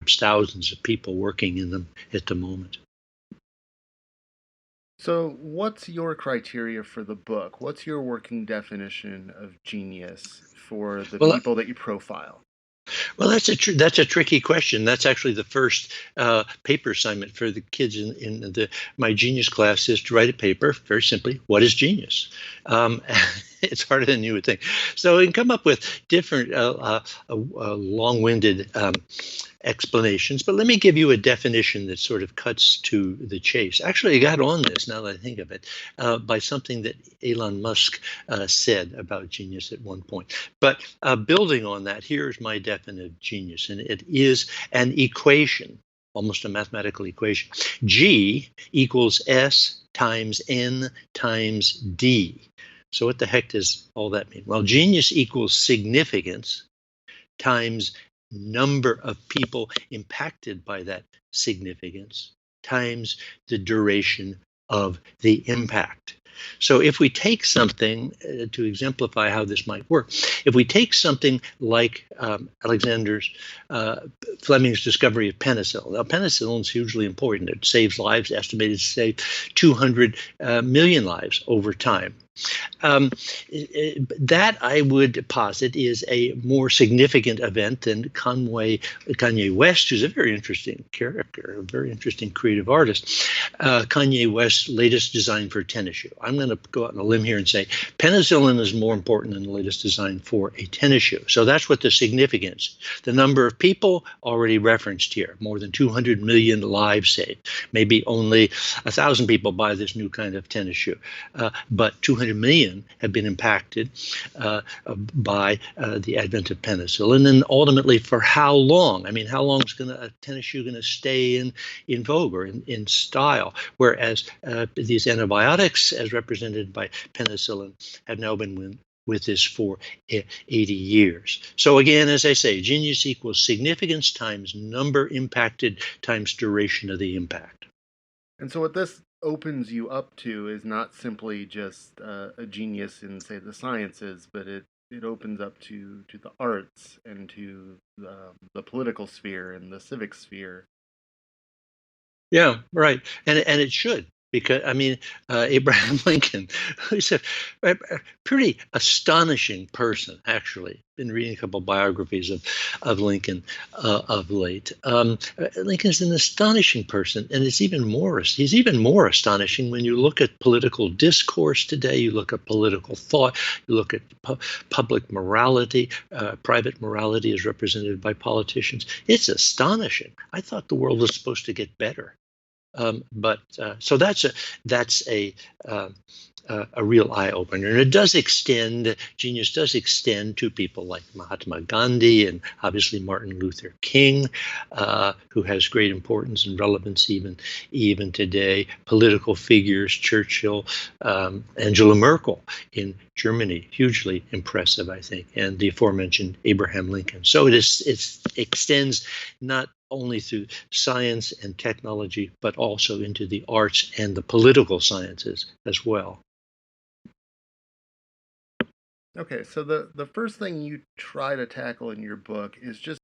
perhaps thousands of people working in them at the moment. So, what's your criteria for the book? What's your working definition of genius for the Well, people that you profile? Well, that's a tricky question. That's actually the first paper assignment for the kids in my genius class is to write a paper. Very simply, what is genius? Um, it's harder than you would think. So you can come up with different long-winded explanations, but let me give you a definition that sort of cuts to the chase. Actually, I got on this, now that I think of it, by something that Elon Musk said about genius at one point. But building on that, here's my definition of genius, and it is an equation, almost a mathematical equation. G equals S times N times D. So what the heck does all that mean? Well, genius equals significance times number of people impacted by that significance times the duration of the impact. So if we take something to exemplify how this might work, if we take something like Fleming's discovery of penicillin. Now, penicillin is hugely important. It saves lives, estimated to save 200 million lives over time. Um, that I would posit is a more significant event than Kanye West, who's a very interesting character, a very interesting creative artist. Kanye West's latest design for a tennis shoe. I'm going to go out on a limb here and say penicillin is more important than the latest design for a tennis shoe. So that's what the significance. The number of people already referenced here, more than 200 million lives saved. Maybe only 1,000 people buy this new kind of tennis shoe, but 200 million have been impacted by the advent of penicillin, and ultimately for how long? I mean, how long is a tennis shoe going to stay in vogue or in style? Whereas these antibiotics, as represented by penicillin, have now been with this for 80 years. So again, as I say, genius equals significance times number impacted times duration of the impact. And so, what this opens you up to is not simply just a genius in, say, the sciences, but it opens up to the arts and to the political sphere and the civic sphere. Yeah, right. And it should, because I mean, Abraham Lincoln, who's a pretty astonishing person, actually. Been reading a couple biographies of Lincoln of late. Lincoln's an astonishing person, and he's even more astonishing when you look at political discourse today. You look at political thought. You look at public morality, private morality as represented by politicians. It's astonishing. I thought the world was supposed to get better. But so that's uh, a real eye opener, and it does extend. Genius does extend to people like Mahatma Gandhi and obviously Martin Luther King, who has great importance and relevance even today. Political figures, Churchill, Angela Merkel in Germany, hugely impressive, I think, and the aforementioned Abraham Lincoln. So it extends not only through science and technology, but also into the arts and the political sciences as well. Okay, so the first thing you try to tackle in your book is just